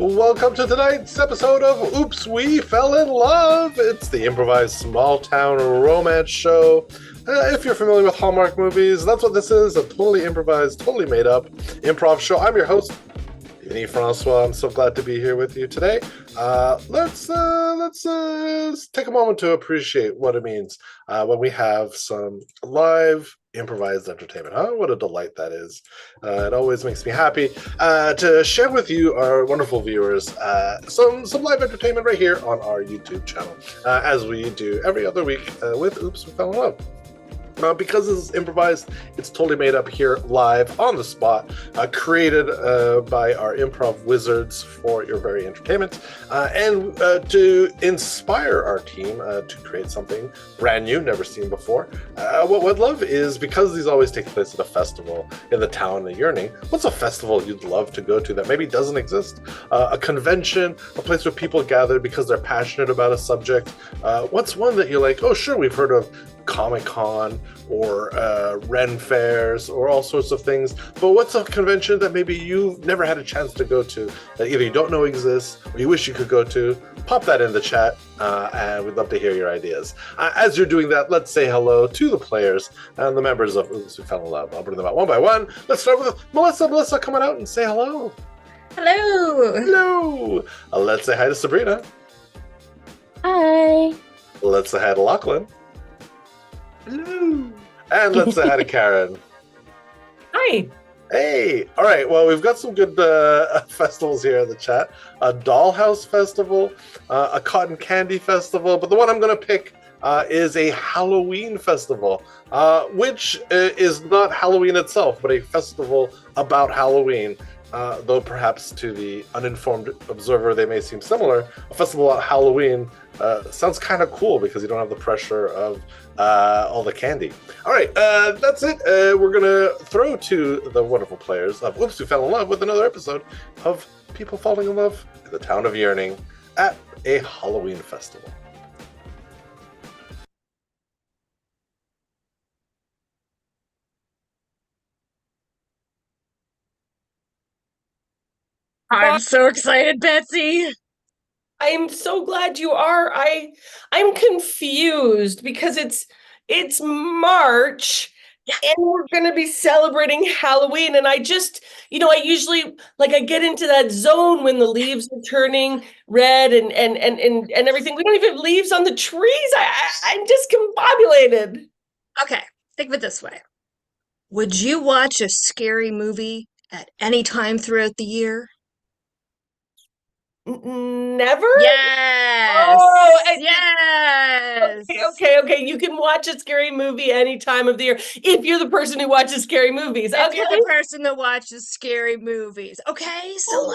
Welcome to tonight's episode of Oops, We Fell in Love. It's the improvised small town romance show. If you're familiar with Hallmark movies, that's what this is, a totally improvised, totally made up improv show. I'm your host, Vinny Francois. I'm so glad to be here with you today. Let's take a moment to appreciate what it means when we have some live improvised entertainment. What a delight that is. It always makes me happy to share with you, our wonderful viewers, some live entertainment right here on our YouTube channel, as we do every other week with Oops, We Fell in Love. Because this is improvised, it's totally made up here live on the spot, created by our improv wizards for your very entertainment, and to inspire our team to create something brand new, never seen before. What I'd love is, because these always take place at a festival in the town of Yearning, what's a festival you'd love to go to that maybe doesn't exist? A convention, a place where people gather because they're passionate about a subject. What's one that you're like, oh sure, we've heard of Comic-Con or Ren fairs or all sorts of things, but what's a convention that maybe you've never had a chance to go to, that either you don't know exists or you wish you could go to? Pop that in the chat, and we'd love to hear your ideas. As you're doing that, let's say hello to the players and the members of Oops, We Fell in Love. I'll bring them out one by one. Let's start with Melissa. Melissa, come on out and say hello. Hello. Hello. Let's say hi to Sabrina. Hi. Let's say hi to Lachlan. Hello. And let's say hi to Karen. Hi. Hey. All right. Well, we've got some good festivals here in the chat. A Dollhouse Festival, a Cotton Candy Festival, but the one I'm going to pick is a Halloween festival, which is not Halloween itself, but a festival about Halloween. Though perhaps to the uninformed observer they may seem similar, a festival about Halloween sounds kind of cool because you don't have the pressure of all the candy. All right, that's it. We're going to throw to the wonderful players of Oops, We Fell in Love with another episode of people falling in love in the town of Yearning at a Halloween festival. I'm so excited, Betsy. I'm so glad you are. I'm confused because it's March and we're going to be celebrating Halloween, and I just, I usually I get into that zone when the leaves are turning red and everything. We don't even have leaves on the trees. I'm discombobulated. Okay, think of it this way. Would you watch a scary movie at any time throughout the year? Never? Yes. Oh, yes. Okay. You can watch a scary movie any time of the year if you're the person who watches scary movies. If you're the person that watches scary movies. Okay, so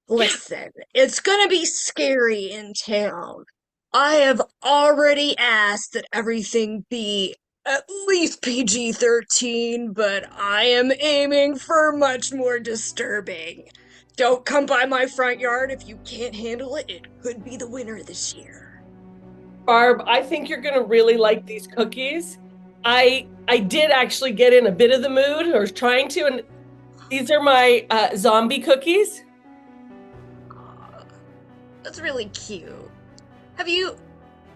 listen, it's gonna be scary in town. I have already asked that everything be at least PG-13, but I am aiming for much more disturbing. Don't come by my front yard if you can't handle it. It could be the winner this year. Barb, I think you're gonna really like these cookies. I did actually get in a bit of the mood, or trying to, and these are my zombie cookies. That's really cute. Have you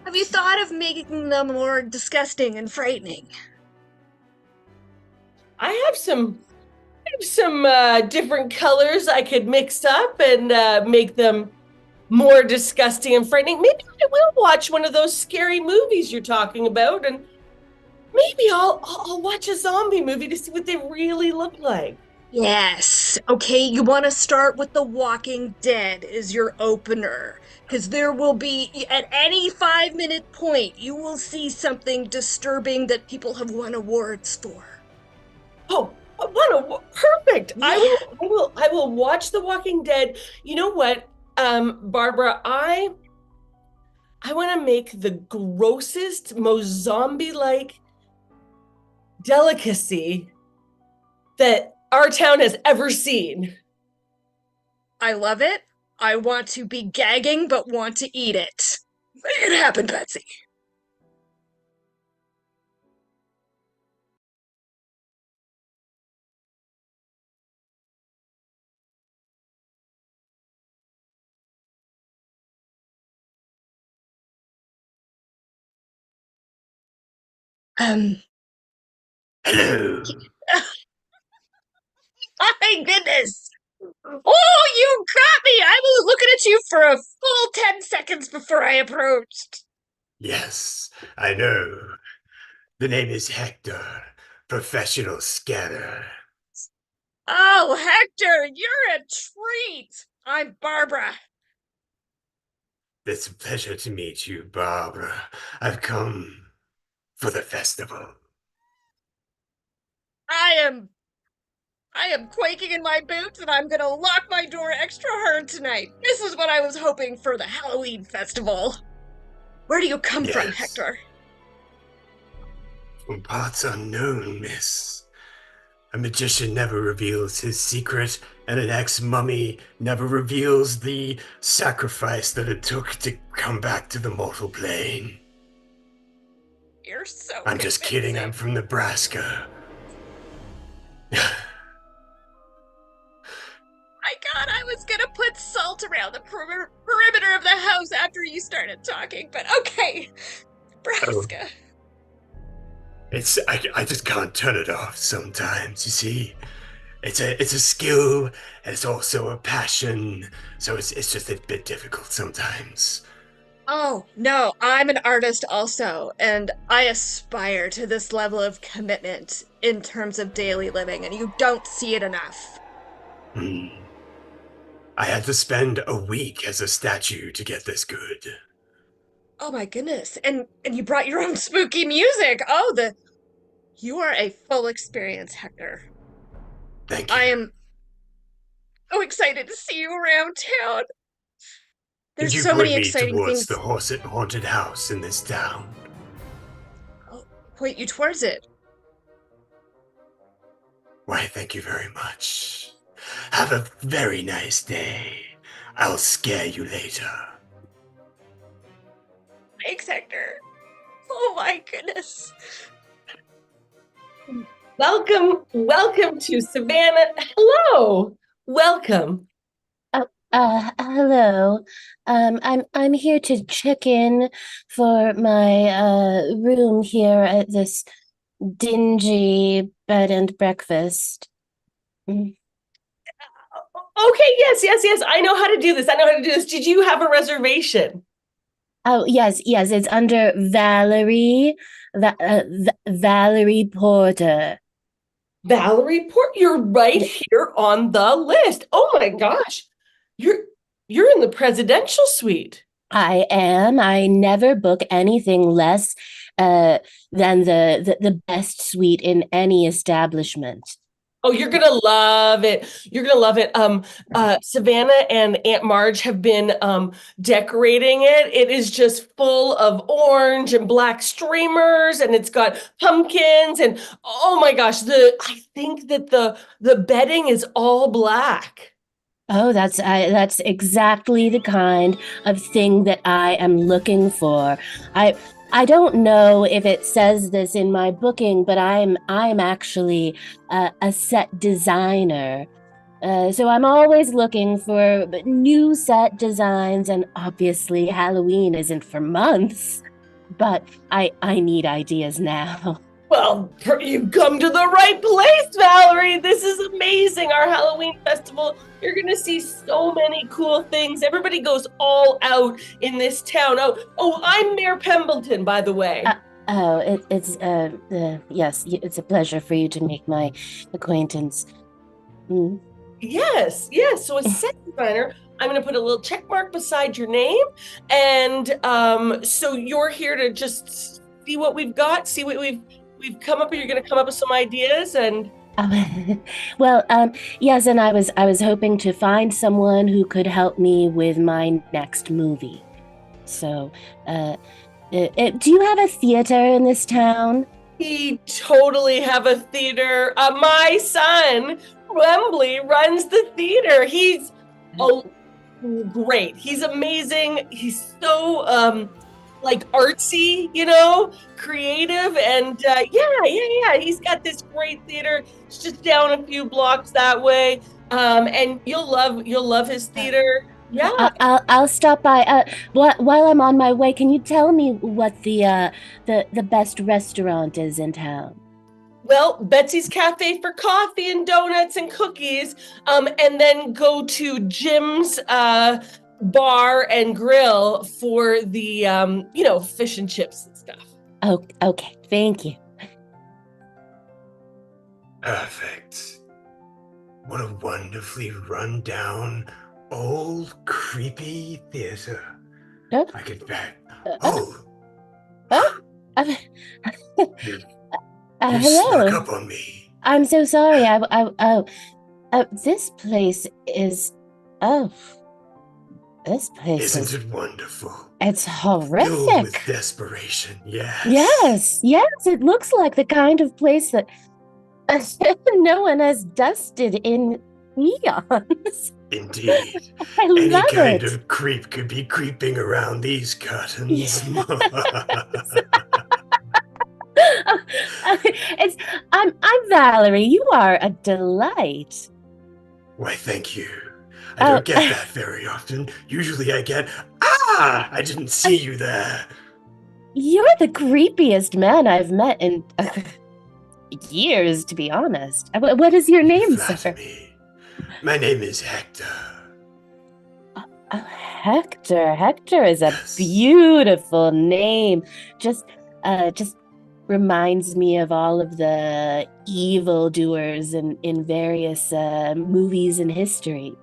thought of making them more disgusting and frightening? I have some different colors I could mix up and make them more disgusting and frightening. Maybe I will watch one of those scary movies you're talking about, and maybe I'll watch a zombie movie to see what they really look like. Yes. Okay, you want to start with The Walking Dead as your opener, because there will be, at any 5-minute point, you will see something disturbing that people have won awards for. Oh, perfect. Yeah. I will watch The Walking Dead. You know what, Barbara, I want to make the grossest, most zombie-like delicacy that our town has ever seen. I love it. I want to be gagging, but want to eat it. Make it happen, Betsy. Um, Hello. my goodness. Oh, you got me! I was looking at you for a full 10 seconds before I approached. Yes, I know. The name is Hector, professional scanner. Oh, Hector, you're a treat. I'm Barbara. It's a pleasure to meet you, Barbara. I've come for the festival. I am quaking in my boots and I'm gonna lock my door extra hard tonight. This is what I was hoping for the Halloween festival. Where do you come from, Yes. Hector? From parts unknown, miss. A magician never reveals his secret, and an ex-mummy never reveals the sacrifice that it took to come back to the mortal plane. You're so I'm just kidding, I'm convincing. from Nebraska. My God, I was gonna put salt around the perimeter of the house after you started talking, but okay. Nebraska. I just can't turn it off sometimes, you see. It's a skill, and it's also a passion, so it's just a bit difficult sometimes. Oh, no, I'm an artist also, and I aspire to this level of commitment in terms of daily living, and you don't see it enough. Hmm. I had to spend a week as a statue to get this good. Oh my goodness. And you brought your own spooky music. You are a full experience, Hector. Thank I you. am so excited to see you around town. Could There's you so point many me exciting towards things. the haunted house in this town? I'll point you towards it. Why, thank you very much. Have a very nice day. I'll scare you later. Thanks, Hector. Oh my goodness. Welcome to Savannah. Hello. Welcome. Hello. I'm here to check in for my room here at this dingy bed and breakfast. Mm. Okay, yes. I know how to do this. Did you have a reservation? Oh, yes, it's under Valerie, Valerie Porter. Valerie Port, you're right here on the list. Oh my gosh. You're in the presidential suite. I am. I never book anything less than the best suite in any establishment. Oh, you're gonna love it. You're gonna love it. Savannah and Aunt Marge have been decorating it. It is just full of orange and black streamers, and it's got pumpkins. And oh my gosh, I think that the bedding is all black. Oh, that's exactly the kind of thing that I am looking for. I don't know if it says this in my booking, but I'm actually a set designer. So I'm always looking for new set designs, and obviously Halloween isn't for months, but I need ideas now. Well, you've come to the right place, Valerie. This is amazing. Our Halloween festival. You're going to see so many cool things. Everybody goes all out in this town. Oh, I'm Mayor Pembleton, by the way. Yes, it's a pleasure for you to make my acquaintance. Mm. Yes. So a set designer, I'm going to put a little check mark beside your name. And so you're here to just see what we've got, see what we've come up with. You're going to come up with some ideas and yes, and I was hoping to find someone who could help me with my next movie. So, do you have a theater in this town? We totally have a theater. My son, Wembley, runs the theater. He's great. He's amazing. He's so like artsy, creative, and yeah. He's got this great theater. It's just down a few blocks that way. And you'll love his theater. Yeah. I'll stop by. While I'm on my way, can you tell me what the best restaurant is in town? Well, Betsy's Cafe for coffee and donuts and cookies, and then go to Jim's bar and grill for the fish and chips and stuff. Oh, okay. Thank you. Perfect. What a wonderfully run down, old, creepy theater. I could bet. Oh, You snuck hello. up on me. I'm so sorry. This place is. Oh, this place Isn't is. it wonderful? It's Filled with horrific. desperation, yes. Yes. It looks like the kind of place that no one has dusted in eons. Indeed. I Any love kind it. of creep could be creeping around these curtains. I'm Valerie. You are a delight. Why, thank you. I don't get that very often. Usually I get, I didn't see you there. You're the creepiest man I've met in years, to be honest. What is your name, You flatter sir? me. My name is Hector. Hector. Hector is a Yes. beautiful name. Just reminds me of all of the evildoers in various movies in history.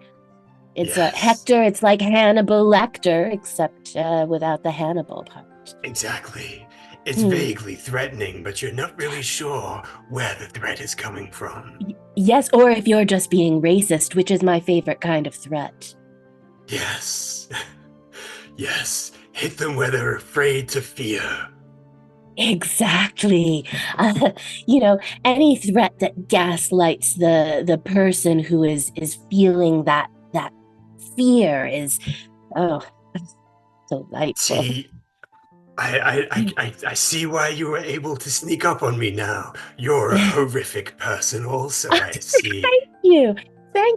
It's Yes. Hector. It's like Hannibal Lecter, except without the Hannibal part. Exactly. It's vaguely threatening, but you're not really sure where the threat is coming from. Yes, or if you're just being racist, which is my favorite kind of threat. Yes. Yes. Hit them where they're afraid to fear. Exactly. Any threat that gaslights the person who is feeling that fear is delightful. See, I see why you were able to sneak up on me now. You're a horrific person also, I see. Thank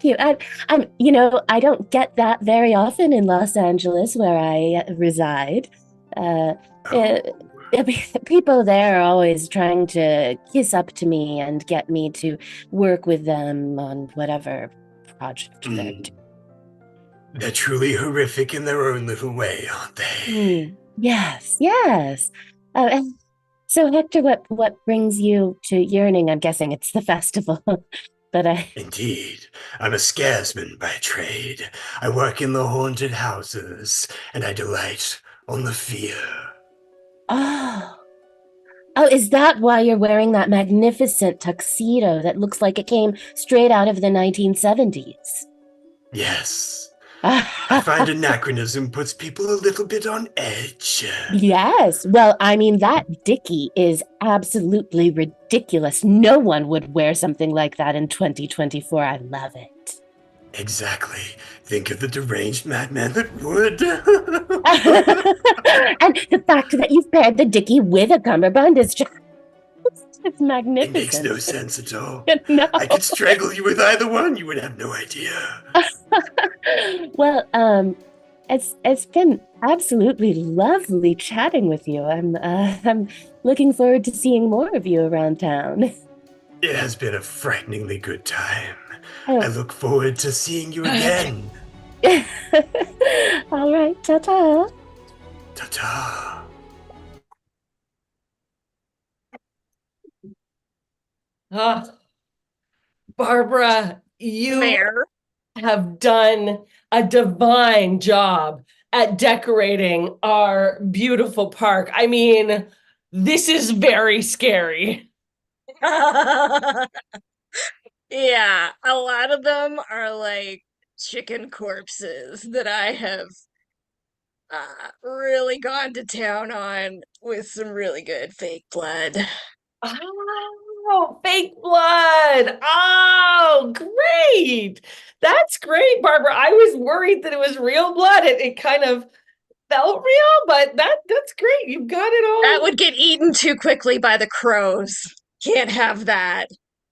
you. I don't get that very often in Los Angeles, where I reside. People there are always trying to kiss up to me and get me to work with them on whatever project they're doing. They're truly horrific in their own little way, aren't they? Yes. And so, Hector, what brings you to Yearning? I'm guessing it's the festival. But Indeed. I'm a scaresman by trade. I work in the haunted houses, and I delight on the fear. Oh, is that why you're wearing that magnificent tuxedo that looks like it came straight out of the 1970s? Yes. I find anachronism puts people a little bit on edge. Yes. Well, I mean, that Dickie is absolutely ridiculous. No one would wear something like that in 2024. I love it. Exactly. Think of the deranged madman that would. And the fact that you've paired the Dickie with a cummerbund is just it's magnificent. It makes no sense at all. No. I could strangle you with either one. You would have no idea. Well, it's been absolutely lovely chatting with you. I'm looking forward to seeing more of you around town. It has been a frighteningly good time. Oh. I look forward to seeing you again. All right, ta-ta. Ta-ta. Barbara, you Mayor. have done a divine job at decorating our beautiful park. I mean, this is very scary. Yeah, a lot of them are like chicken corpses that I have really gone to town on with some really good fake blood. Oh, fake blood. Oh, great. That's great, Barbara. I was worried that it was real blood. It kind of felt real, but that's great. You've got it all. That would get eaten too quickly by the crows. Can't have that.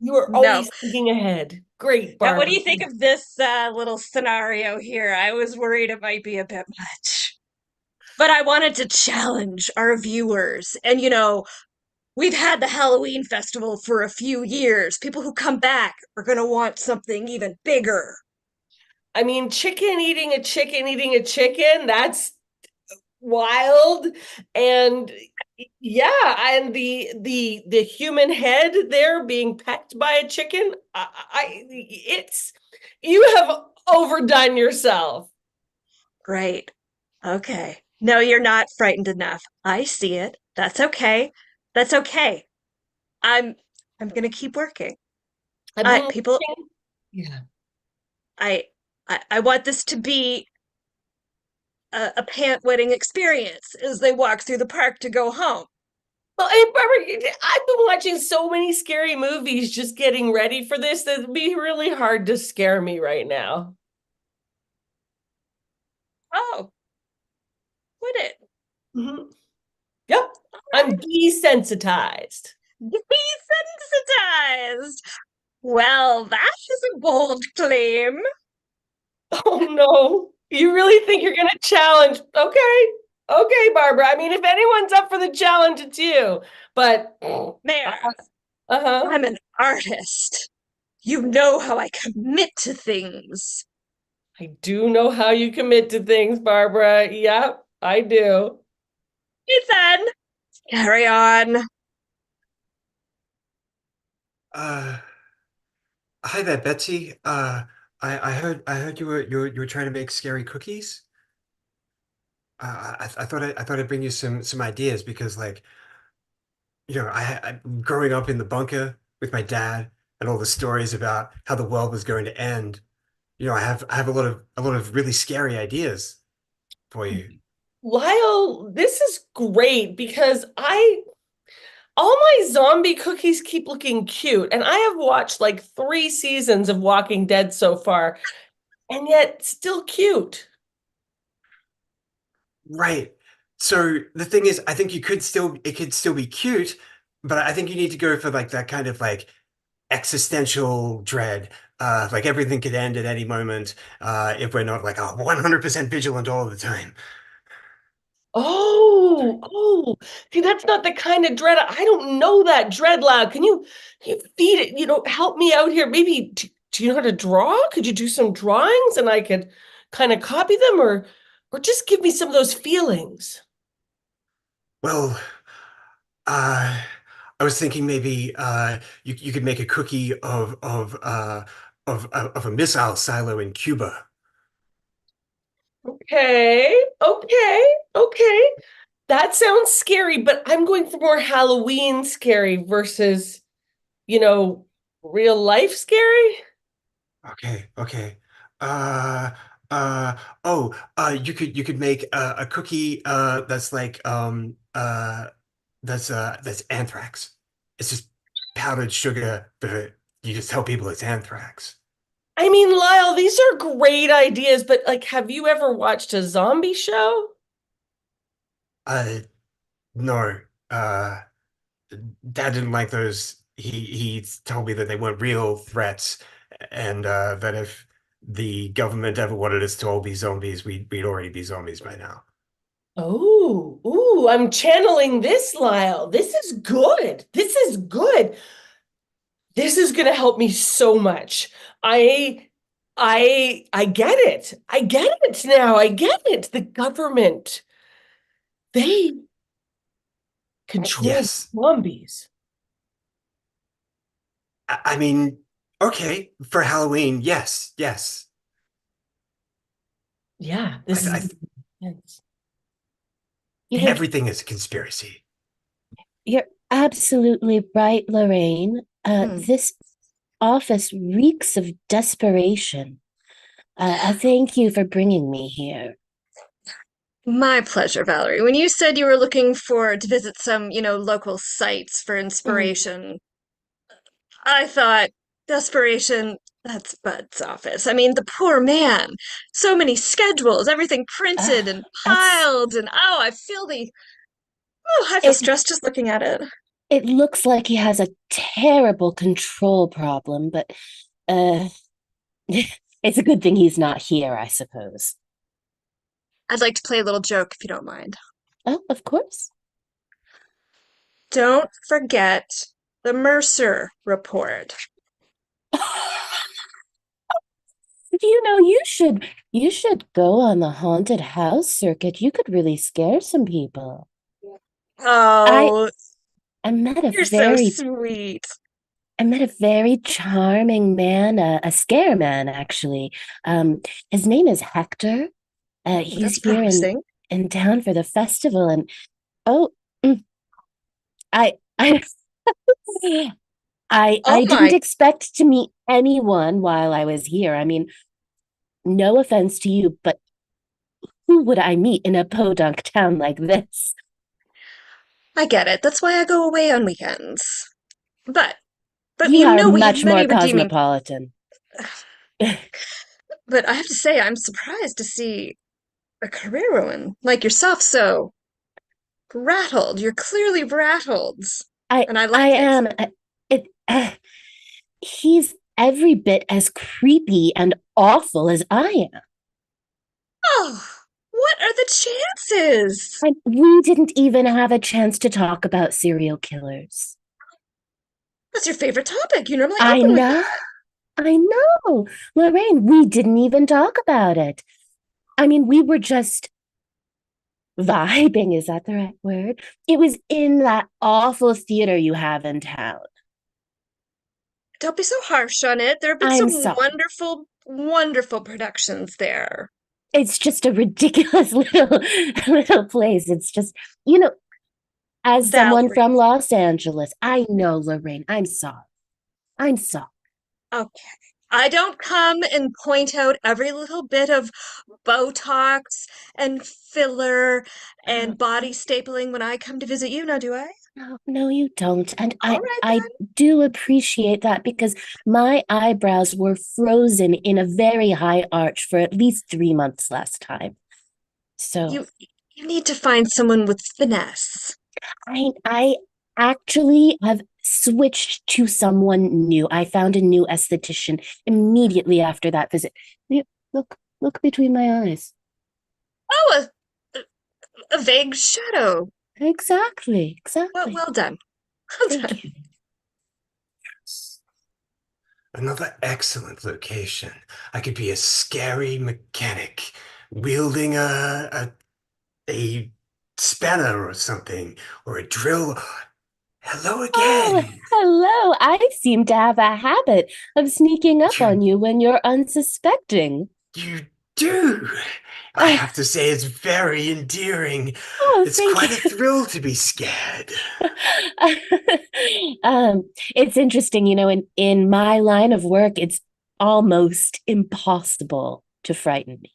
You are No. always thinking ahead. Great, Now, what Barbara. do you think of this little scenario here? I was worried it might be a bit much, but I wanted to challenge our viewers. And, we've had the Halloween festival for a few years. People who come back are going to want something even bigger. I mean, chicken eating a chicken, that's wild. And yeah, and the human head there being pecked by a chicken, it's you have overdone yourself. Right. Okay. No, you're not frightened enough. I see it. That's okay. That's okay. I'm I'm gonna keep working. I've I been people watching. Yeah. I want this to be a pant-wetting experience as they walk through the park to go home. Well, hey, Barbara, I've been watching so many scary movies just getting ready for this that it'd be really hard to scare me right now. Oh, would it? Mhm. Yep. I'm desensitized. Desensitized. Well, that is a bold claim. Oh no. You really think you're gonna challenge? Okay. Okay, Barbara. I mean, if anyone's up for the challenge, it's you. But Mayor, uh-huh. I'm an artist. You know how I commit to things. I do know how you commit to things, Barbara. Yep, I do. Ethan, carry on. Uh, Hi there, Betsy. I heard you were trying to make scary cookies. I thought I'd bring you some ideas because like I growing up in the bunker with my dad and all the stories about how the world was going to end. I have a lot of really scary ideas for you. Lyle, this is great because I all my zombie cookies keep looking cute, and I have watched like 3 seasons of Walking Dead so far, and yet still cute. Right. So the thing is, I think it could still be cute, but I think you need to go for like that kind of like existential dread. Like everything could end at any moment, if we're not like 100% vigilant all the time. Oh, see, that's not the kind of dread. I don't know that dread, Lyle. Can you feed it? Help me out here. Maybe do you know how to draw? Could you do some drawings and I could kind of copy them, or just give me some of those feelings? Well, uh, I was thinking maybe you could make a cookie of a missile silo in Cuba. Okay, okay. That sounds scary, but I'm going for more Halloween scary versus, you know, real life scary. Okay, okay. Uh, uh, you could make a cookie that's anthrax. It's just powdered sugar, but you just tell people it's anthrax. I mean, Lyle, these are great ideas, but like, have you ever watched a zombie show? Uh, no. Dad didn't like those. He told me that they weren't real threats, and that if the government ever wanted us to all be zombies, we'd already be zombies by now. I'm channeling this, Lyle. This is good. This is good. This is going to help me so much. I I get it. I get it now. I get it. The government, they control Yes. zombies. I mean, okay, for Halloween, yes, yes. Yeah, I, this is I, intense. You're Thank you. everything is a conspiracy. you're absolutely right, Lorraine. Hmm. This office reeks of desperation. I thank you for bringing me here. My pleasure, Valerie. When you said you were looking to visit some, local sites for Mhm. inspiration, I thought, desperation, that's Bud's office. I mean, the poor man. So many schedules, everything Uh, printed and it's piled, and I feel it stressed just looking at it. It looks like he has a terrible control problem, but uh, it's a good thing he's not here, I suppose. I'd like to play a little joke if you don't mind. Oh, of course. Don't forget the Mercer report. You should go on the haunted house circuit. You could really scare some people. I Oh, I met a you're so very sweet. I met a very charming man, a scare man actually. His name is Hector. That's He's here promising. in town for the festival, and oh, mm, I Oh I didn't my, expect to meet anyone while I was here. I mean, no offense to you, but who would I meet in a podunk town like this? I get it. That's why I go away on weekends. But You you are know we have much more many redeeming. cosmopolitan. But I have to say, I'm surprised to see a career woman like yourself so rattled. You're clearly rattled, and I I like it. am. It. He's every bit as creepy and awful as I am. Oh, what are the chances? And we didn't even have a chance to talk about serial killers. That's your favorite topic. You normally I open with know. that. I know. Lorraine, we didn't even talk about it. I mean, we were just vibing. Is that the right word? It was in that awful theater you have in town. Don't be so harsh on it. There have been I'm some sorry. wonderful, wonderful productions there. It's just a ridiculous little place. It's just, as someone Valerie. from Los Angeles, I know, Lorraine. I'm sorry. I'm sorry. Okay. I don't come and point out every little bit of Botox and filler Uh, and body stapling when I come to visit you, now do I? no, no, you don't. And All right I then. do appreciate that because my eyebrows were frozen in a very high arch for at least 3 months last time. So You you need to find someone with finesse. I actually have switched to someone new. I found a new esthetician immediately after that visit. Look between my eyes. Oh, a vague shadow. Exactly, Well, exactly. well done. Well Thank done. you. Another excellent location. I could be a scary mechanic wielding a spanner or something, or a drill. Hello Oh, again. hello. I seem to have a habit of sneaking up You on you when you're unsuspecting. you do. I have to say it's very endearing. Oh, It's thank quite a you. thrill to be scared. um, it's interesting, in my line of work, it's almost impossible to frighten me.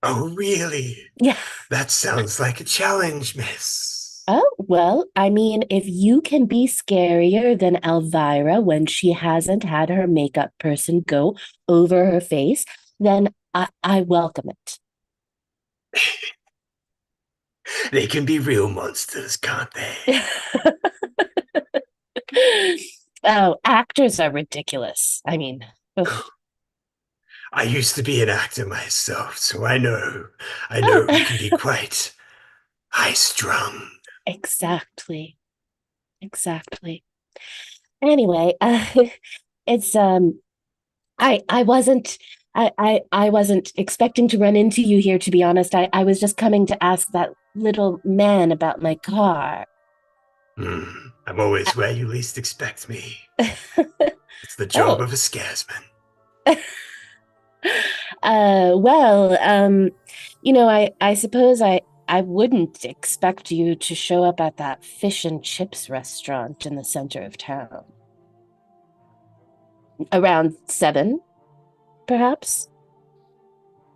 Oh, really? Yeah. That sounds like a challenge, miss. Oh, well, I mean, if you can be scarier than Elvira when she hasn't had her makeup person go over her face, then I welcome it. They can be real monsters, can't they? Oh, actors are ridiculous. I mean, ugh. I used to be an actor myself, so I Oh, know it can be quite high strung. exactly, exactly. Anyway, it's I wasn't I wasn't expecting to run into you here, to be honest. I was just coming to ask that little man about my car. I'm always where you least expect me. It's the job Oh, of a scaresman. well, I suppose I wouldn't expect you to show up at that fish and chips restaurant in the center of town. Around 7, perhaps?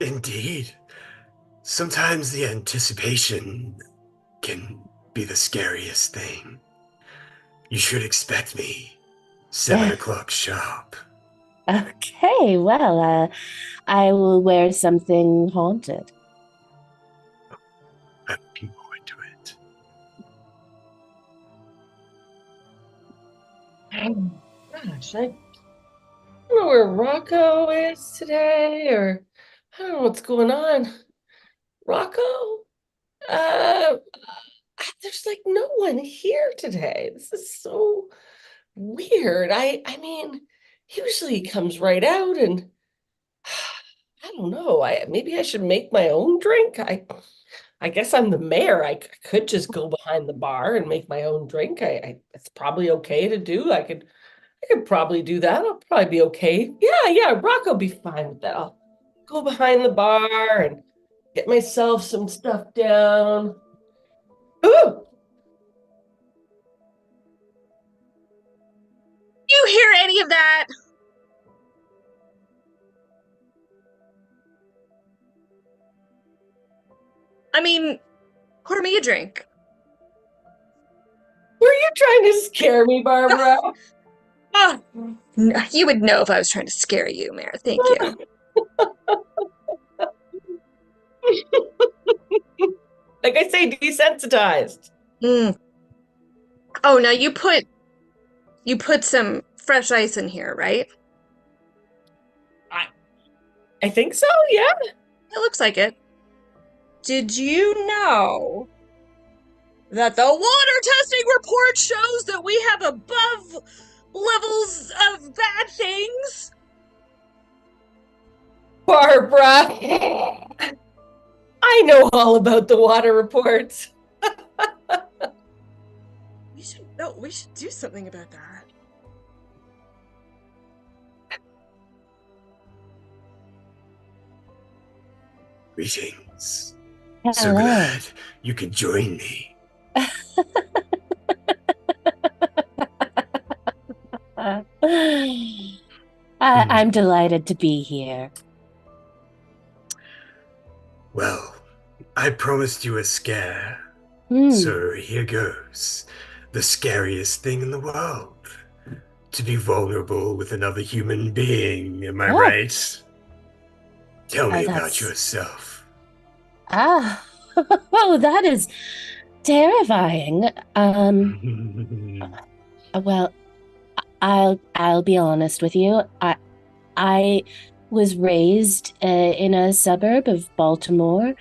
Indeed. Sometimes the anticipation can be the scariest thing. You should expect me 7 o'clock sharp. Okay, well, I will wear something haunted. I'm looking forward to it. Gosh, I don't know where Rocco is today, or I don't know what's going on. Rocco? Uh, there's like no one here today. This is so weird. I mean, usually he comes right out and I don't know. Maybe I should make my own drink. I guess I'm the mayor. I could just go behind the bar and make my own drink. It's probably okay to do. I could probably do that. I'll probably be okay. Yeah, Rocco will be fine with that. I'll go behind the bar and get myself some stuff down. Ooh, You hear any of that? I mean, pour me a drink. were you trying to scare me, Barbara? Oh, you would know if I was trying to scare you, Mayor. Thank you. Like I say, desensitized. Mm. Oh, now you put some fresh ice in here, right? I think so, yeah. It looks like it. Did you know that the water testing report shows that we have above levels of bad things? Barbara, I know all about the water reports. We should do something about that. Greetings. Hello. So glad you could join me. I'm delighted to be here. Well, I promised you a scare. Hmm. So here goes. The scariest thing in the world. To be vulnerable with another human being, am I Oh. right? Tell me about That's- yourself. Ah, oh, that is terrifying. Well, I'll be honest with you. I was raised in a suburb of Baltimore,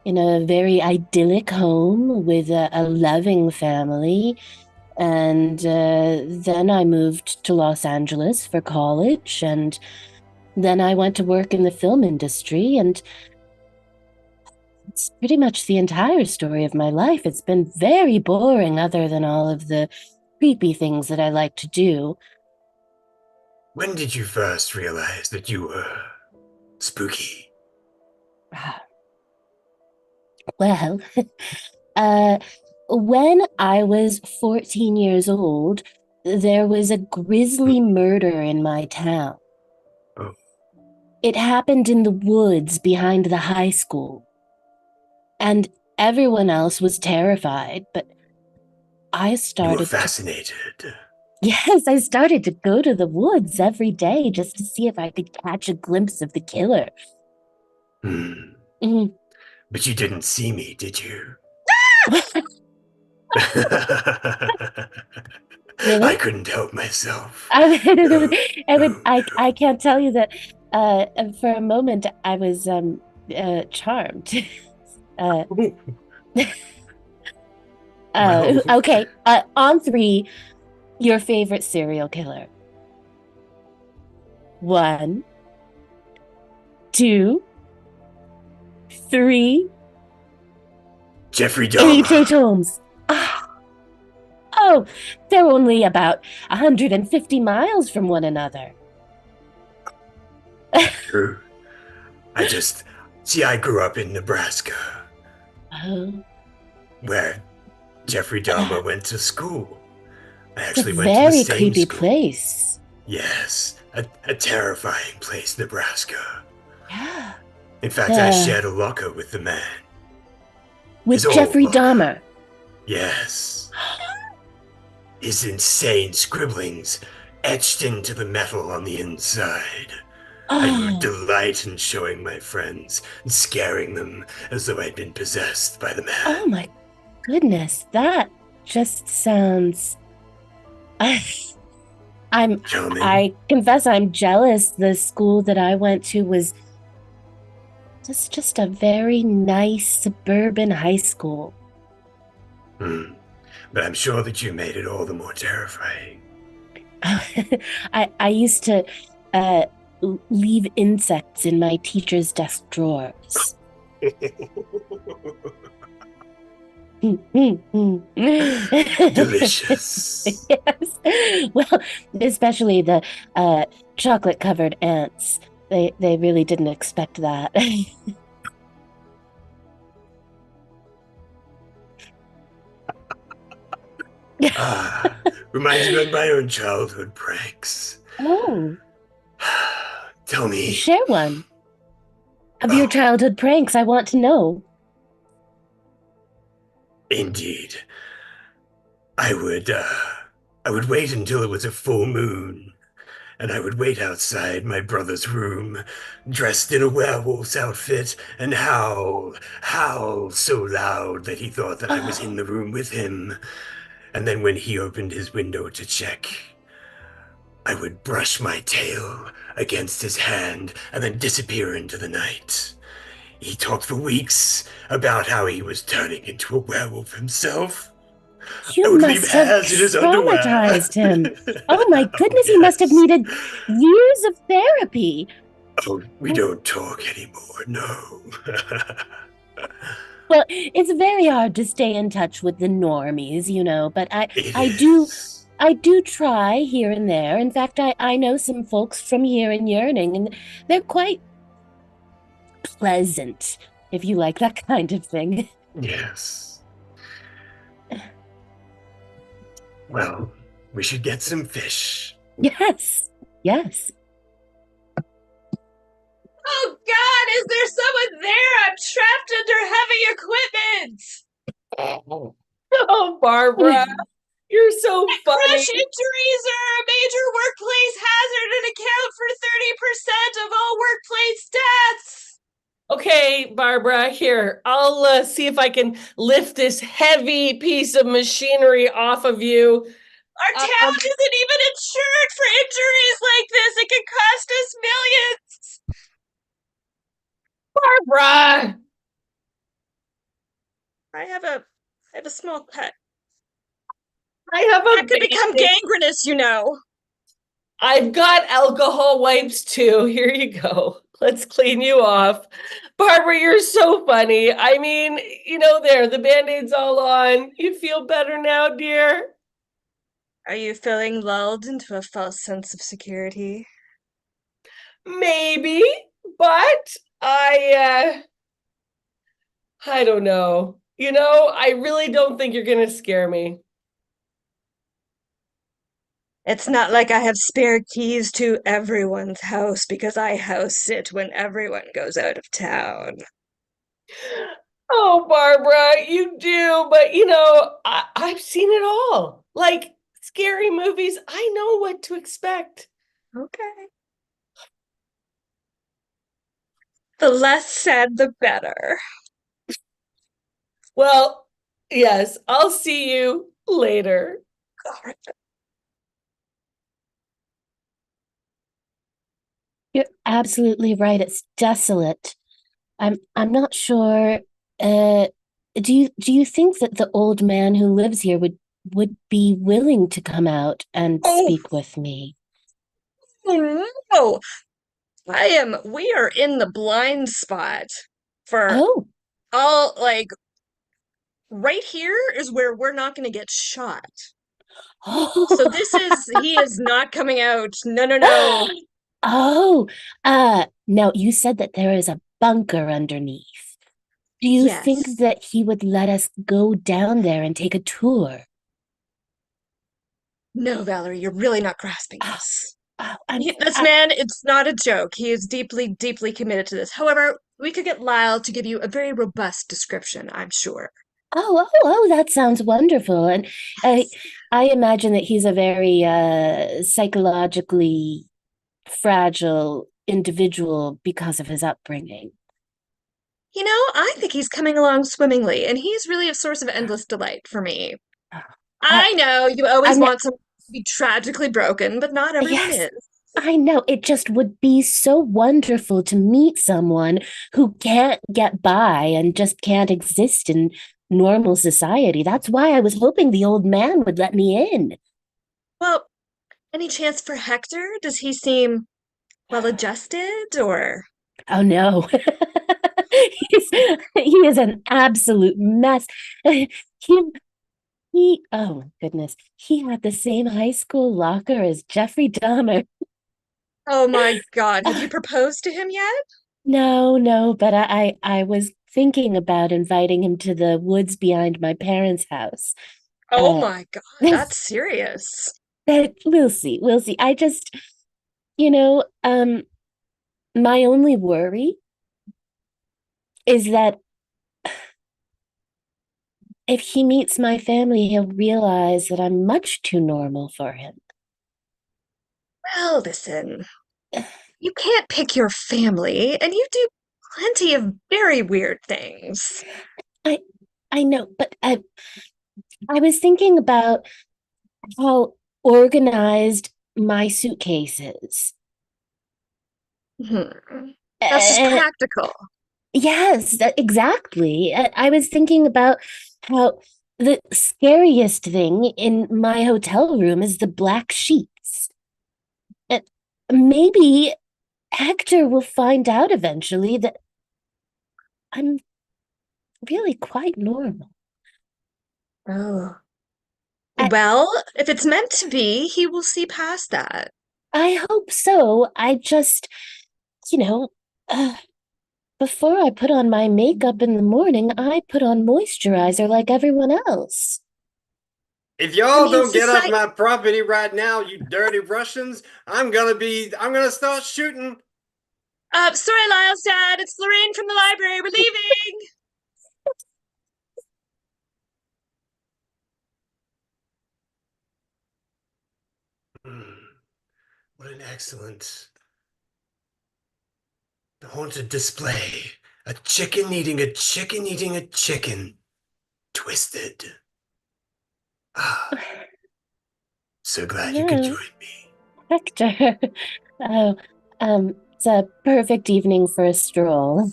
in a very idyllic home with a loving family. And then I moved to Los Angeles for college, and then I went to work in the film industry, and it's pretty much the entire story of my life. It's been very boring, other than all of the creepy things that I like to do. When did you first realize that you were spooky? Well, when I was 14 years old, there was a grisly murder in my town. Oh. It happened in the woods behind the high school. And everyone else was terrified, but I You were started fascinated. Yes, I started to go to the woods every day just to see if I could catch a glimpse of the killer. Mhm. But you didn't see me, did you? Really? I couldn't help myself. I can't tell you that for a moment I was charmed. Well. Okay, on 3, your favorite serial killer. 1, 2, 3. Jeffrey Dahmer. H.H. Holmes. Oh, they're only about 150 miles from one another. True. I grew up in Nebraska, Oh, where Jeffrey Dahmer went to school. I it's a actually went to the very same creepy school. place. Yes, a terrifying place, Nebraska. Yeah. In fact, I shared a locker with the man. With His old Jeffrey locker. Dahmer. Yes. His insane scribblings etched into the metal on the inside. I would Oh, delight in showing my friends and scaring them as though I'd been possessed by the man. oh my goodness, that just sounds Charming. I confess I'm jealous. The school that I went to was just a very nice suburban high school. But I'm sure that you made it all the more terrifying. I used to leave insects in my teacher's desk drawers. Delicious. Yes. Well, especially the chocolate-covered ants. They really didn't expect that. Reminds me of my own childhood pranks. Oh, Tell me. share one of your childhood pranks. I want to know. Indeed. I would wait until it was a full moon, and I would wait outside my brother's room, dressed in a werewolf's outfit, and howl so loud that he thought that I was in the room with him. And then when he opened his window to check, I would brush my tail against his hand and then disappear into the night. He talked for weeks about how he was turning into a werewolf himself. I You would leave must have hairs in his underwear. traumatized him. Oh my goodness, he must have yes. needed years of therapy. Oh, we don't talk anymore, no. Well, it's very hard to stay in touch with the normies, but I It do is. I do try here and there. In fact, I know some folks from here in Yearning, and they're quite pleasant, if you like that kind of thing. Yes. Well, we should get some fish. Yes, yes. Oh God, is there someone there? I'm trapped under heavy equipment. Oh, Barbara, you're so funny. Crush injuries are a major workplace hazard and account for 30% of all workplace deaths. Okay, Barbara, here, I'll see if I can lift this heavy piece of machinery off of you. Our town isn't even insured for injuries like this. It could cost us millions. Barbara! I have a small cut. I have a That could become Band-Aid. gangrenous. I've got alcohol wipes too. Here you go. Let's clean you off. Barbara, you're so funny. I mean, there, the Band-Aid's all on. You feel better now, dear? Are you feeling lulled into a false sense of security? Maybe, but I don't know. I really don't think you're gonna scare me. It's not like I have spare keys to everyone's house because I house sit when everyone goes out of town. Oh, Barbara, you do, but I've seen it all. Like scary movies, I know what to expect. Okay. The less said, the better. Well, yes, I'll see you later. All right. You're absolutely right. It's desolate. I'm not sure. Do you think that the old man who lives here would be willing to come out and speak with me? Oh no! We are in the blind spot for Oh, all, right here is where we're not going to get shot. So he is not coming out. No. Oh, now you said that there is a bunker underneath. Do you think Yes. that he would let us go down there and take a tour? No, Valerie, you're really not grasping this. Oh, This man, it's not a joke. He is deeply, deeply committed to this. However, we could get Lyle to give you a very robust description, I'm sure. Oh, that sounds wonderful. And I imagine that he's a very psychologically fragile individual because of his upbringing. I think he's coming along swimmingly, and he's really a source of endless delight for me. Oh, I know you always I'm want some Be tragically broken, but not everyone Yes, is. I know. It just would be so wonderful to meet someone who can't get by and just can't exist in normal society. That's why I was hoping the old man would let me in. Well, any chance for Hector? Does he seem well adjusted or? Oh no. He is an absolute mess. He oh my goodness. He had the same high school locker as Jeffrey Dahmer. Oh my God, have you proposed to him yet? No, no, but I was thinking about inviting him to the woods behind my parents' house. Oh Uh, my God, that that's serious. we'll see, we'll see. I just, my only worry is that if he meets my family, he'll realize that I'm much too normal for him. Well, listen, you can't pick your family, and you do plenty of very weird things. I I know, but I was thinking about how organized my suitcase is. Hmm. That's just Uh, practical. yes, exactly. I was thinking about how the scariest thing in my hotel room is the black sheets. Uh, Maybe Hector will find out eventually that I'm really quite normal. Oh. I, Well, if it's meant to be, he will see past that. I hope so. I just, you know, uh, before I put on my makeup in the morning, I put on moisturizer like everyone else. If I y'all mean, don't get off society. my property right now, you dirty Russians, I'm gonna start shooting. Sorry, Lyle's dad. It's Lorraine from the library. We're leaving. Hmm, what an excellent haunted display. A chicken eating a chicken eating a chicken. Twisted. Ah, so glad you could Oh, join me. Hector. Oh, it's a perfect evening for a stroll.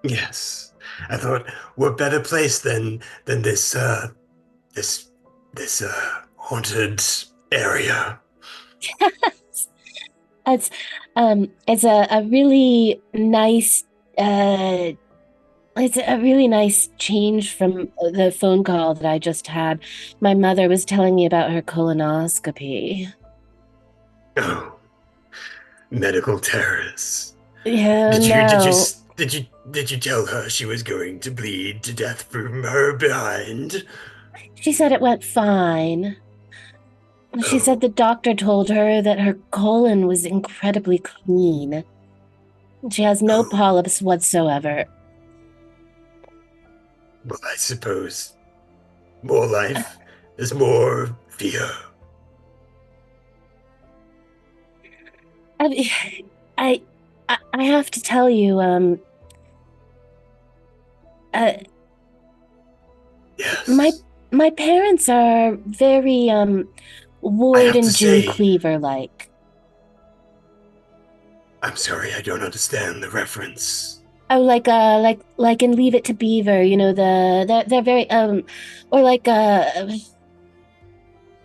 Yes. I thought what better place than this haunted area. It's a really nice uh it's a really nice change from the phone call that I just had. My mother was telling me about her colonoscopy. Oh, medical terrorists. Yeah, Did you did you no. did you did you tell her she was going to bleed to death from her behind? She said it went fine. She said Oh, the doctor told her that her colon was incredibly clean. She has no oh. polyps whatsoever. Well, I suppose more life is more fear. I, I, I have to tell you, uh, my Yes. my parents are very I Ward have to and June say, Cleaver like. I'm sorry, I don't understand the reference. Oh, like in Leave It to Beaver, they're very or like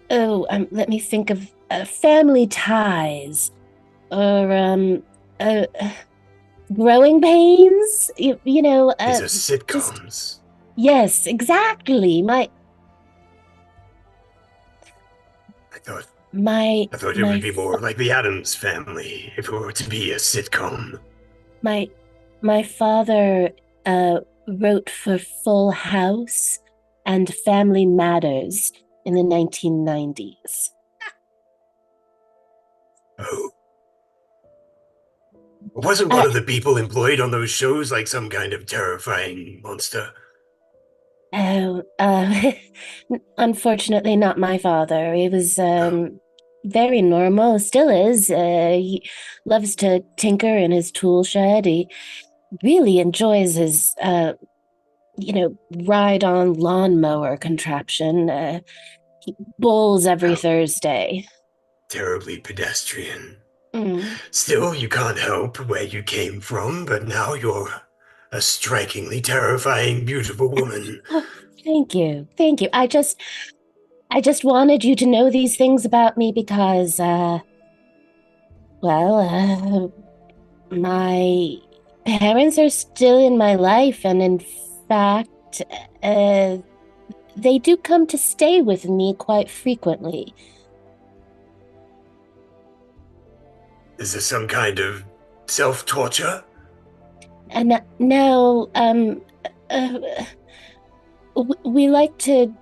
let me think of Family Ties or uh, Growing Pains. These are Just sitcoms. yes, exactly. I thought My I thought it would my be more like the Addams Family if it were to be a sitcom. my my father wrote for Full House and Family Matters in the 1990s. Oh, wasn't one Uh, of the people employed on those shows like some kind of terrifying monster? oh, unfortunately, not my father. He was Oh, very normal, still is. He loves to tinker in his tool shed. He really enjoys his ride on lawnmower contraption. bowls every Thursday. Terribly pedestrian. Mm. Still, you can't help where you came from, but now you're a strikingly terrifying, beautiful woman. Oh, thank you. Thank you. I just wanted you to know these things about me because, my parents are still in my life, and in fact, uh, they do come to stay with me quite frequently. Is this some kind of self-torture? And now, uh, we like to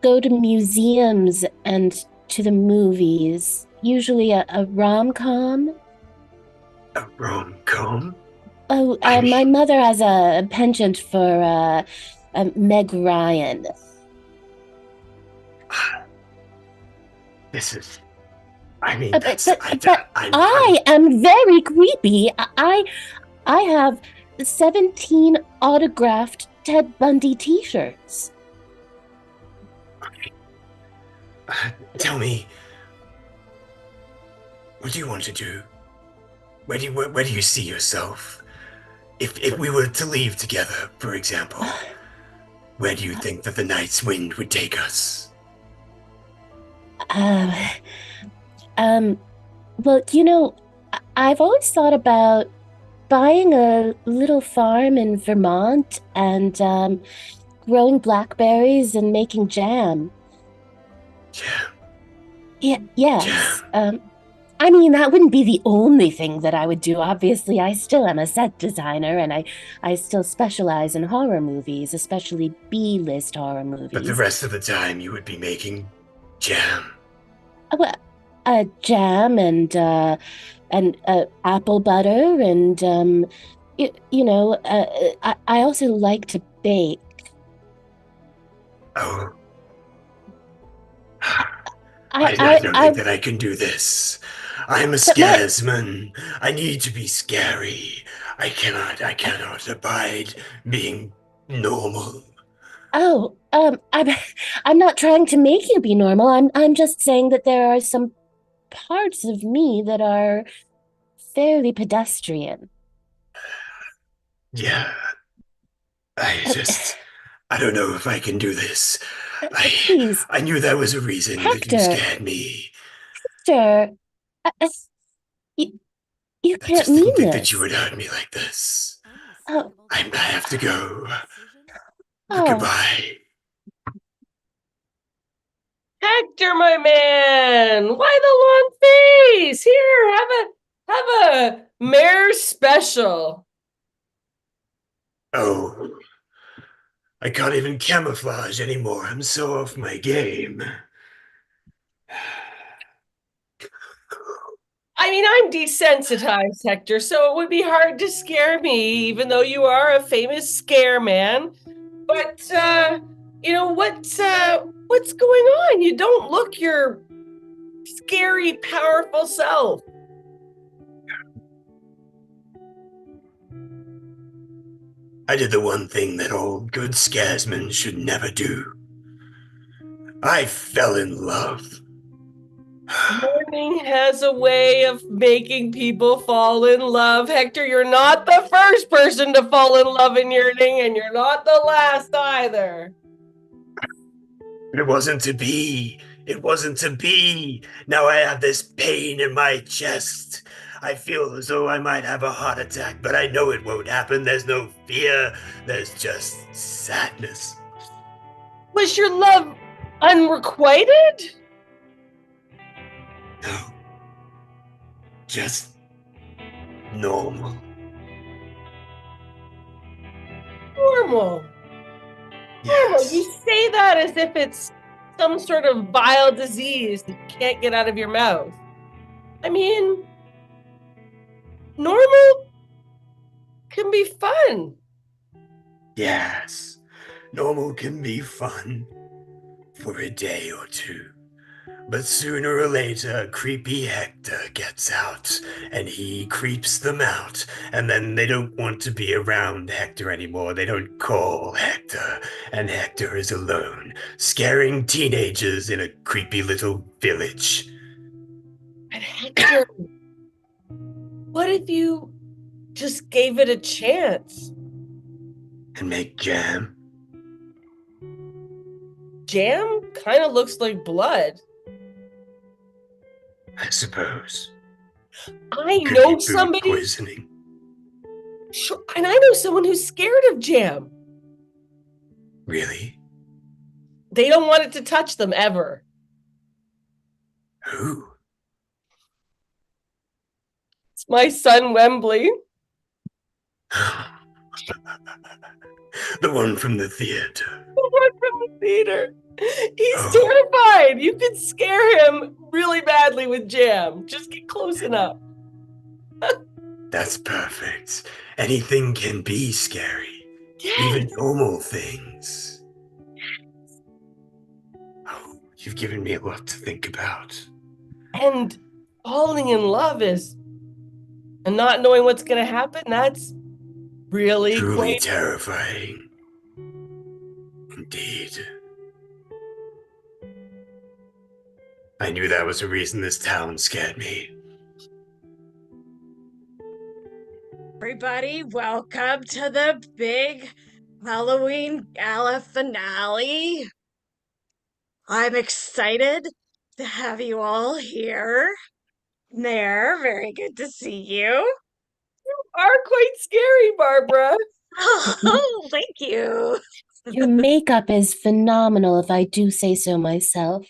go to museums and to the movies, usually a rom-com. A rom-com? Oh, I my mean, mother has a penchant for Meg Ryan. this is... I mean, But, that's... but I, but I'm I am very creepy. I have 17 autographed Ted Bundy T-shirts. Tell me, what do you want to do? Where do you see yourself? If we were to leave together, for example, where do you think that the night's wind would take us? Uh, um, well, I've always thought about buying a little farm in Vermont and growing blackberries and making jam. Yeah, Yeah, yes. jam. I mean, that wouldn't be the only thing that I would do. Obviously, I still am a set designer, and I still specialize in horror movies, especially B-list horror But the movies. rest of the time you would be making jam. Well, jam and apple butter, and I also like to bake. Oh, I I I don't think I that I can do this. I'm a but my scaresman. I need to be scary. I cannot abide being normal. Oh, I'm not trying to make you be normal. I'm just saying that there are some parts of me that are fairly pedestrian. Yeah, I Uh, just, I don't know if I can do this. I, Please, I knew there was a reason that you Hector, scared me. Hector, you, you I can't just didn't mean think that you this. would hurt me like this. Oh, I have to go. oh, Goodbye. Hector, my man, why the long face? Here, have a mayor's special. Oh, I can't even camouflage anymore. I'm so off my game. I mean, I'm desensitized, Hector, so it would be hard to scare me, even though you are a famous scare man. But what's going on? You don't look your scary, powerful self. I did the one thing that all good scaresmen should never do. I fell in love. Learning has a way of making people fall in love. Hector, you're not the first person to fall in love in yearning, and you're not the last either. It wasn't to be. It wasn't to be. Now I have this pain in my chest. I feel as though I might have a heart attack, but I know it won't happen. There's no fear. There's just sadness. Was your love unrequited? No. Just normal. Normal. Normal. You Yes. say that as if it's some sort of vile disease that you can't get out of your mouth. I mean, normal can be fun. Yes. Normal can be fun for a day or two. But sooner or later, creepy Hector gets out, and he creeps them out, and then they don't want to be around Hector anymore. They don't call Hector, and Hector is alone, scaring teenagers in a creepy little village. And Hector, what if you just gave it a chance? And make jam. Jam kind of looks like blood. I suppose. I Could know be food somebody, poisoning. sure, and I know someone who's scared of jam. Really? They don't want it to touch them ever. Who? It's my son, Wembley. The one from the theater. The one from the theater. He's Oh. terrified. You could scare him really badly with jam. Just get close enough. That's perfect. Anything can be scary. Yes. Even normal things. Oh, you've given me a lot to think about. And falling in love is, and not knowing what's going to happen, that's really Truly quite terrifying. Indeed. I knew that was the reason this town scared me. Everybody, welcome to the big Halloween gala finale. I'm excited to have you all here. There, very good to see you. are quite scary, Barbara. Oh, thank you. Your makeup is phenomenal, if I do say so myself.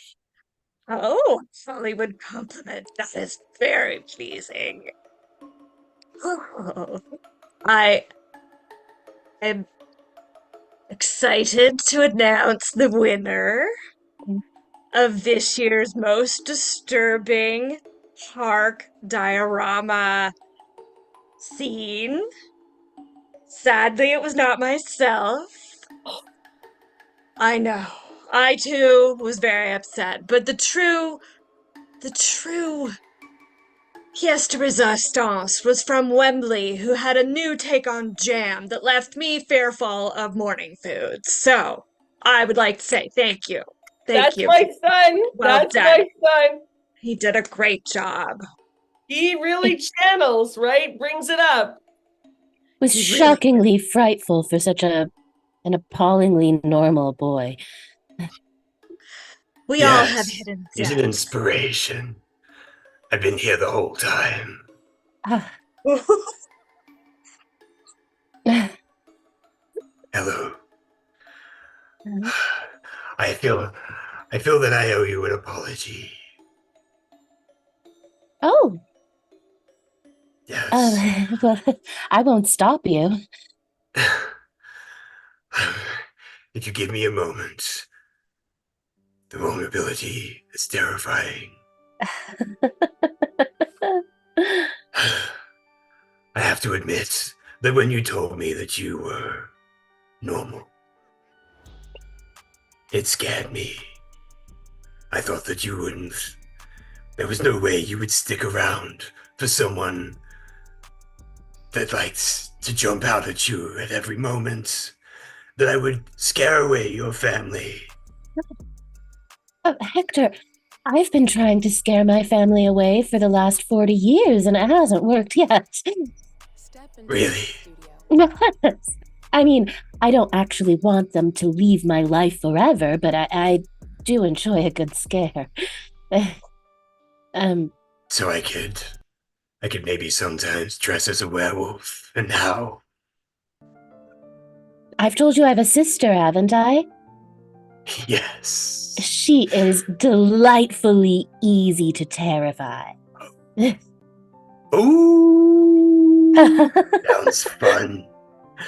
Oh, Hollywood compliment. That is very pleasing. Oh, I am excited to announce the winner of this year's most disturbing park diorama scene. Sadly, it was not myself. I know. I too was very upset, but the true pièce de résistance was from Wembley, who had a new take on jam that left me fearful of morning foods. So, I would like to say thank you. Thank That's you. my son. Well That's done. my son. He did a great job. He really channels, right? Brings it up. Was He really- shockingly frightful for such an appallingly normal boy. We all have Yes, hidden he's an depths. inspiration. I've been here the whole time. Ah, Hello. I feel that I owe you an apology. oh, Yes. well, I won't stop you. If you give me a moment, the vulnerability is terrifying. I have to admit that when you told me that you were normal, it scared me. I thought that you wouldn't. There was no way you would stick around for someone that likes to jump out at you at every moment, that I would scare away your family. Oh, Hector, I've been trying to scare my family away for the last 40 years, and it hasn't worked yet. Really? Yes. I mean, I don't actually want them to leave my life forever, but I do enjoy a good scare. So I could maybe sometimes dress as a werewolf, and how? I've told you I have a sister, haven't I? Yes. She is delightfully easy to terrify. Ooh, sounds fun.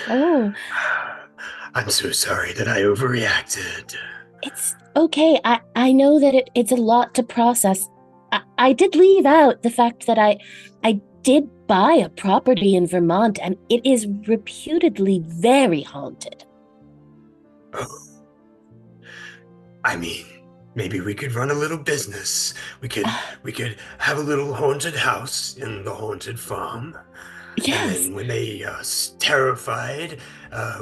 Oh, I'm so sorry that I overreacted. it's okay. I know that it's a lot to process. I did leave out the fact that I did buy a property in Vermont, and it is reputedly very haunted. Oh. I mean, maybe we could run a little business. We could have a little haunted house in the haunted farm. And Yes. then when they terrified,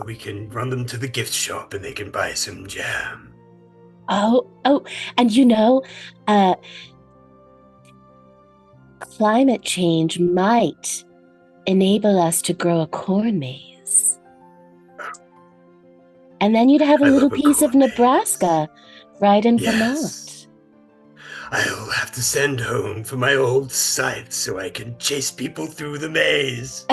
we can run them to the gift shop and they can buy some jam. Oh, and climate change might enable us to grow a corn maze. And then you'd have a I little love a piece of corn maze. Nebraska right in Yes. Vermont. I'll have to send home for my old scythe so I can chase people through the maze.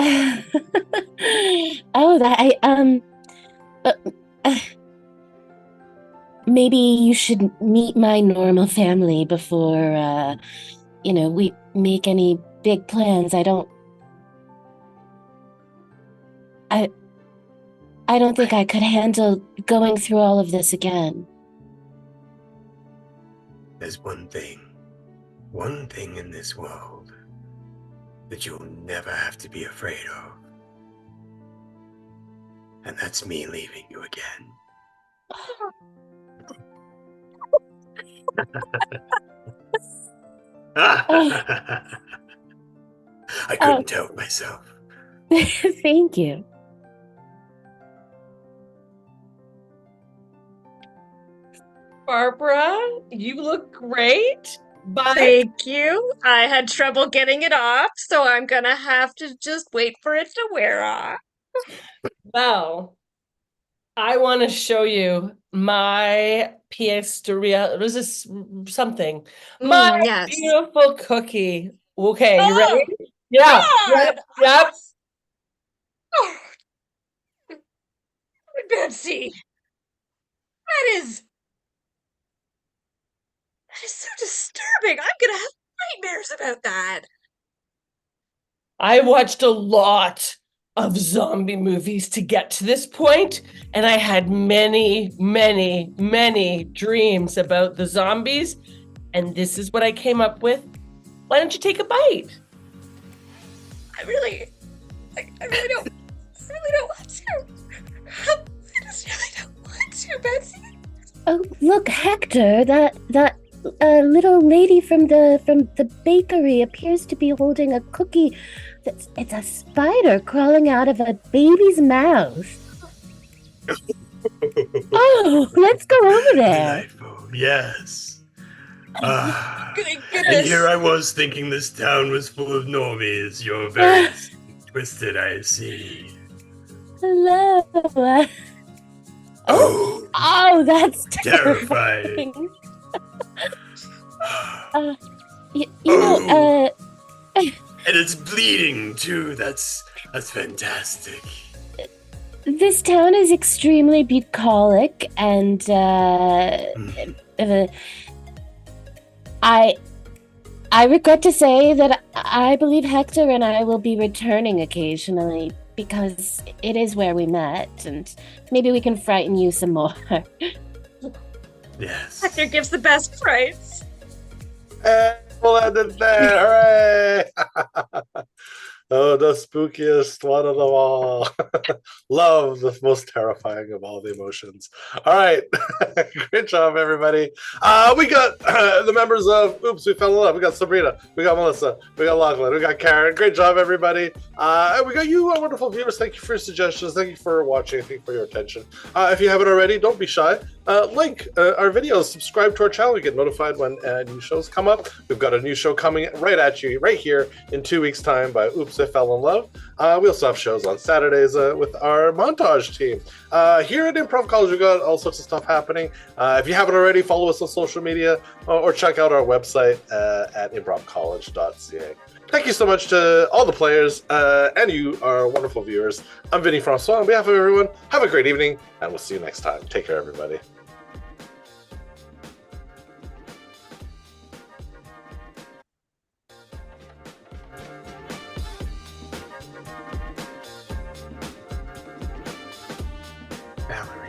Maybe you should meet my normal family before, we make any big plans. I don't think I could handle going through all of this again. There's one thing in this world that you'll never have to be afraid of. And that's me leaving you again. I couldn't help myself. Thank you. Barbara, you look great, but Thank you. I had trouble getting it off, so I'm gonna have to just wait for it to wear off. well, I want to show you my pièce de real. What is this? Something. My Yes. beautiful cookie. Okay, you ready? Oh, Yeah. God! Yep. Oh, Betsy, that is so disturbing. I'm gonna have nightmares about that. I watched a lot of zombie movies to get to this point, and I had many, many, many dreams about the zombies, and this is what I came up with. Why don't you take a bite? I really don't want to. I just really don't want to, Betsy. Oh, look, Hector, that little lady from the bakery appears to be holding a cookie. It's a spider crawling out of a baby's mouth. Oh, let's go over there. Delightful, yes. Goodness. And here I was thinking this town was full of normies. You're very twisted, I see. Hello. Oh, that's terrifying. And it's bleeding too. That's fantastic. This town is extremely bucolic, and I regret to say that I believe Hector and I will be returning occasionally because it is where we met, and maybe we can frighten you some more. Yes. Hector gives the best frights. We'll end it there. Hooray! Oh, the spookiest one of them all. Love, the most terrifying of all the emotions. All right. Great job, everybody. We got the members of Oops, We Fell in Love. We got Sabrina. We got Melissa. We got Lachlan. We got Karen. Great job, everybody. And we got you, our wonderful viewers. Thank you for your suggestions. Thank you for watching. Thank you for your attention. If you haven't already, don't be shy. Link our videos. Subscribe to our channel. You get notified when new shows come up. We've got a new show coming right at you right here in 2 weeks' time by Oops, I Fell in Love. We also have shows on Saturdays with our montage team. Here at Improv College, we've got all sorts of stuff happening. If you haven't already, follow us on social media or check out our website at improvcollege.ca. Thank you so much to all the players and you, our wonderful viewers. I'm Vinny Francois. On behalf of everyone, have a great evening, and we'll see you next time. Take care, everybody. Valerie.